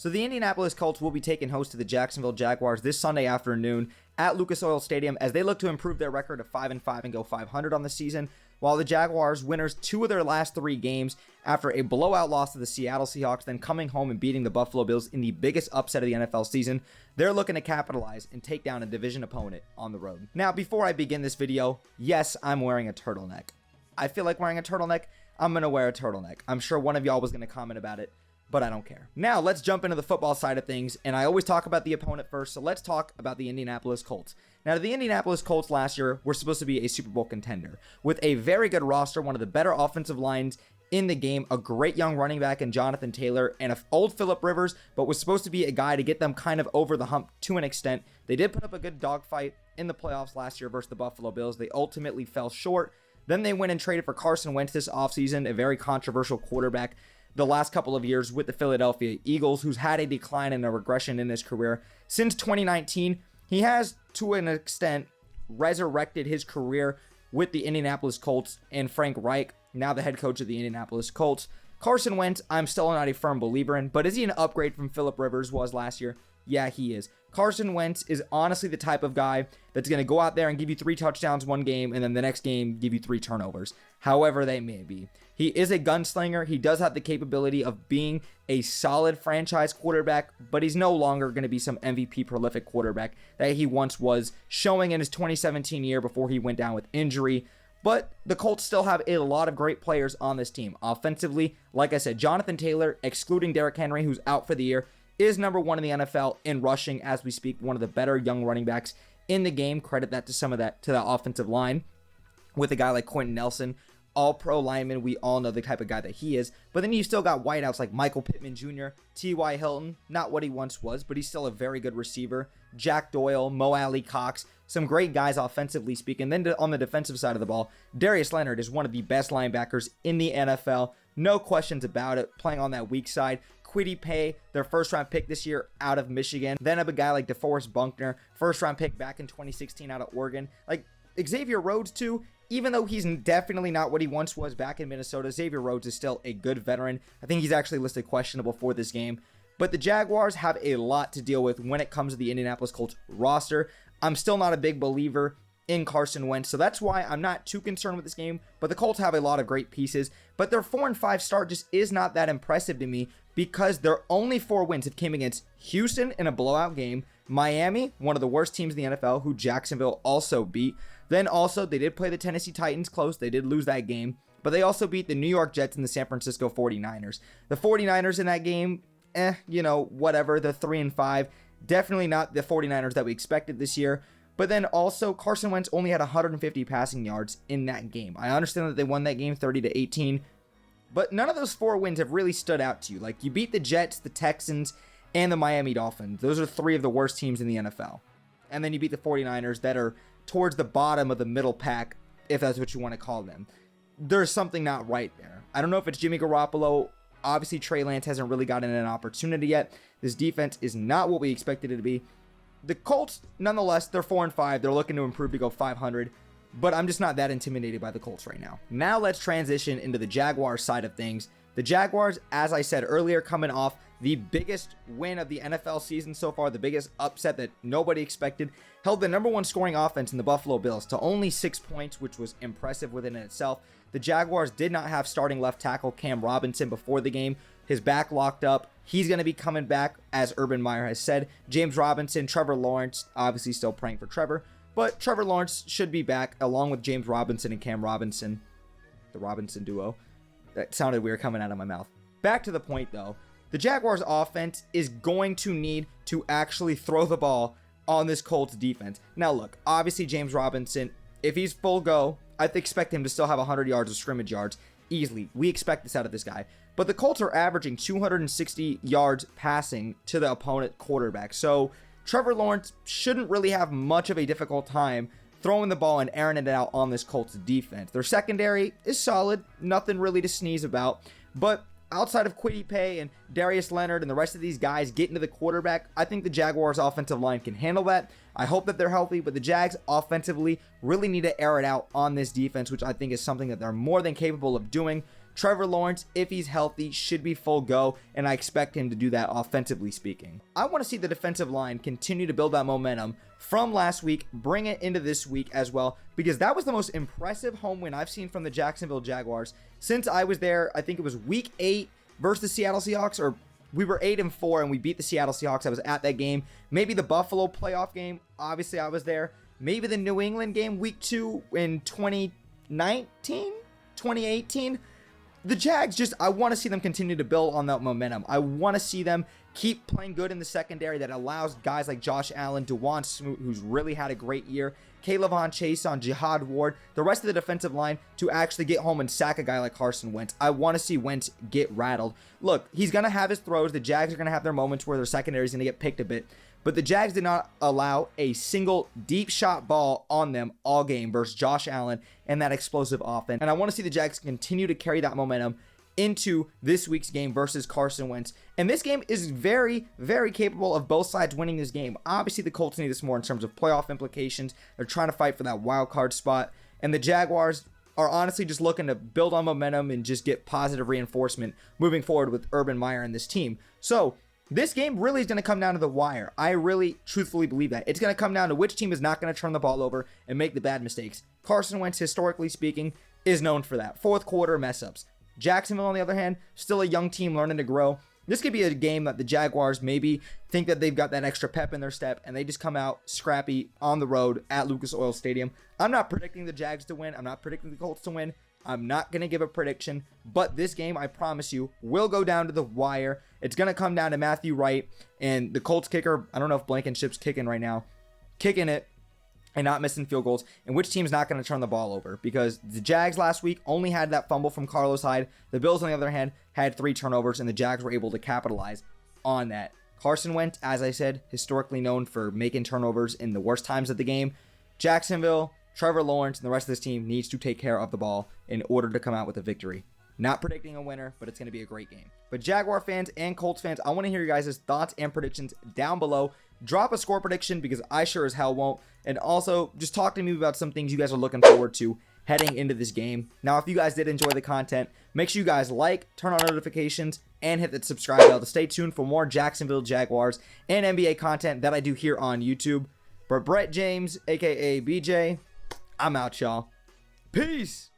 So the Indianapolis Colts will be taking host to the Jacksonville Jaguars this Sunday afternoon at Lucas Oil Stadium as they look to improve their record of 5-5 and go 500 on the season, while the Jaguars, winners 2 of their last 3 games after a blowout loss to the Seattle Seahawks, then coming home and beating the Buffalo Bills in the biggest upset of the NFL season, they're looking to capitalize and take down a division opponent on the road. Now, before I begin this video, yes, I'm wearing a turtleneck. I feel like wearing a turtleneck. I'm going to wear a turtleneck. I'm sure one of y'all was going to comment about it, but I don't care. Now, let's jump into the football side of things, and I always talk about the opponent first, so let's talk about the Indianapolis Colts. Now, the Indianapolis Colts last year were supposed to be a Super Bowl contender with a very good roster, one of the better offensive lines in the game, a great young running back in Jonathan Taylor, and an old Phillip Rivers, but was supposed to be a guy to get them kind of over the hump to an extent. They did put up a good dogfight in the playoffs last year versus the Buffalo Bills. They ultimately fell short. Then they went and traded for Carson Wentz this offseason, a very controversial quarterback the last couple of years with the Philadelphia Eagles, who's had a decline and a regression in his career. Since 2019, he has, to an extent, resurrected his career with the Indianapolis Colts and Frank Reich, now the head coach of the Indianapolis Colts. Carson Wentz, I'm still not a firm believer in, but is he an upgrade from Phillip Rivers was last year? Yeah, he is. Carson Wentz is honestly the type of guy that's going to go out there and give you 3 touchdowns one game and then the next game give you 3 turnovers, however they may be. He is a gunslinger. He does have the capability of being a solid franchise quarterback, but he's no longer going to be some MVP prolific quarterback that he once was, showing in his 2017 year before he went down with injury. But the Colts still have a lot of great players on this team. Offensively, like I said, Jonathan Taylor, excluding Derrick Henry, who's out for the year, is number 1 in the NFL in rushing as we speak, one of the better young running backs in the game. Credit that to some of that to the offensive line with a guy like Quentin Nelson, all-pro lineman. We all know the type of guy that he is. But then you still got wideouts like Michael Pittman Jr., T.Y. Hilton, not what he once was, but he's still a very good receiver. Jack Doyle, Mo Alley Cox, some great guys offensively speaking. Then on the defensive side of the ball, Darius Leonard is one of the best linebackers in the NFL. No questions about it, playing on that weak side. Kwity Paye, their first-round pick this year out of Michigan. Then have a guy like DeForest Buckner, first-round pick back in 2016 out of Oregon. Like Xavier Rhodes, too, even though he's definitely not what he once was back in Minnesota, Xavier Rhodes is still a good veteran. I think he's actually listed questionable for this game. But the Jaguars have a lot to deal with when it comes to the Indianapolis Colts roster. I'm still not a big believer in Carson Wentz, so that's why I'm not too concerned with this game. But the Colts have a lot of great pieces, but their 4-5 start just is not that impressive to me because their only 4 wins have came against Houston in a blowout game, Miami, one of the worst teams in the NFL, who Jacksonville also beat. Then also they did play the Tennessee Titans close. They did lose that game, but they also beat the New York Jets and the San Francisco 49ers. The 49ers in that game, whatever. They're 3-5. Definitely not the 49ers that we expected this year. But then also Carson Wentz only had 150 passing yards in that game. I understand that they won that game 30-18, but none of those 4 wins have really stood out to you. Like, you beat the Jets, the Texans, and the Miami Dolphins. Those are 3 of the worst teams in the NFL. And then you beat the 49ers that are towards the bottom of the middle pack, if that's what you want to call them. There's something not right there. I don't know if it's Jimmy Garoppolo. Obviously, Trey Lance hasn't really gotten an opportunity yet. This defense is not what we expected it to be. The Colts, nonetheless, they're 4-5. They're looking to improve to go 500. But I'm just not that intimidated by the Colts right now. Now let's transition into the Jaguars side of things. The Jaguars, as I said earlier, coming off the biggest win of the NFL season so far, the biggest upset that nobody expected, held the number 1 scoring offense in the Buffalo Bills to only 6 points, which was impressive within itself. The Jaguars did not have starting left tackle Cam Robinson before the game. His back locked up. He's going to be coming back, as Urban Meyer has said. James Robinson, Trevor Lawrence, obviously still praying for Trevor, but Trevor Lawrence should be back along with James Robinson and Cam Robinson, the Robinson duo. That sounded weird coming out of my mouth. Back to the point, though. The Jaguars offense is going to need to actually throw the ball on this Colts defense. Now, look, obviously James Robinson, if he's full go, I expect him to still have 100 yards of scrimmage yards easily. We expect this out of this guy. But the Colts are averaging 260 yards passing to the opponent quarterback. So Trevor Lawrence shouldn't really have much of a difficult time throwing the ball and airing it out on this Colts defense. Their secondary is solid. Nothing really to sneeze about. But outside of Kwity Paye and Darius Leonard and the rest of these guys getting to the quarterback, I think the Jaguars offensive line can handle that. I hope that they're healthy, but the Jags offensively really need to air it out on this defense, which I think is something that they're more than capable of doing. Trevor Lawrence, if he's healthy, should be full go, and I expect him to do that offensively speaking. I want to see the defensive line continue to build that momentum from last week, bring it into this week as well, because that was the most impressive home win I've seen from the Jacksonville Jaguars since I was there. I think it was week 8 versus the Seattle Seahawks, or we were 8-4 and we beat the Seattle Seahawks. I was at that game. Maybe the Buffalo playoff game. Obviously, I was there. Maybe the New England game week 2 in 2018. The Jags, I want to see them continue to build on that momentum. I want to see them keep playing good in the secondary that allows guys like Josh Allen, Dewan Smoot, who's really had a great year, Kayvon Chason, Jihad Ward, the rest of the defensive line to actually get home and sack a guy like Carson Wentz. I want to see Wentz get rattled. Look, he's going to have his throws. The Jags are going to have their moments where their secondary is going to get picked a bit. But the Jags did not allow a single deep shot ball on them all game versus Josh Allen and that explosive offense. And I want to see the Jags continue to carry that momentum into this week's game versus Carson Wentz. And this game is very, very capable of both sides winning this game. Obviously, the Colts need this more in terms of playoff implications. They're trying to fight for that wild card spot. And the Jaguars are honestly just looking to build on momentum and just get positive reinforcement moving forward with Urban Meyer and this team. So this game really is going to come down to the wire. I really truthfully believe that. It's going to come down to which team is not going to turn the ball over and make the bad mistakes. Carson Wentz, historically speaking, is known for that. Fourth quarter mess-ups. Jacksonville, on the other hand, still a young team learning to grow. This could be a game that the Jaguars maybe think that they've got that extra pep in their step, and they just come out scrappy on the road at Lucas Oil Stadium. I'm not predicting the Jags to win. I'm not predicting the Colts to win. I'm not going to give a prediction, but this game, I promise you, will go down to the wire. It's going to come down to Matthew Wright and the Colts kicker. I don't know if Blankenship's kicking right now. Kicking it and not missing field goals, and which team's not going to turn the ball over, because the Jags last week only had that fumble from Carlos Hyde. The Bills, on the other hand, had 3 turnovers, and the Jags were able to capitalize on that. Carson Wentz, as I said, historically known for making turnovers in the worst times of the game. Jacksonville, Trevor Lawrence, and the rest of this team needs to take care of the ball in order to come out with a victory. Not predicting a winner, but it's going to be a great game. But Jaguar fans and Colts fans, I want to hear your guys' thoughts and predictions down below. Drop a score prediction, because I sure as hell won't. And also, just talk to me about some things you guys are looking forward to heading into this game. Now, if you guys did enjoy the content, make sure you guys like, turn on notifications, and hit that subscribe bell to stay tuned for more Jacksonville Jaguars and NBA content that I do here on YouTube. For Brett James, aka BJ, I'm out, y'all. Peace!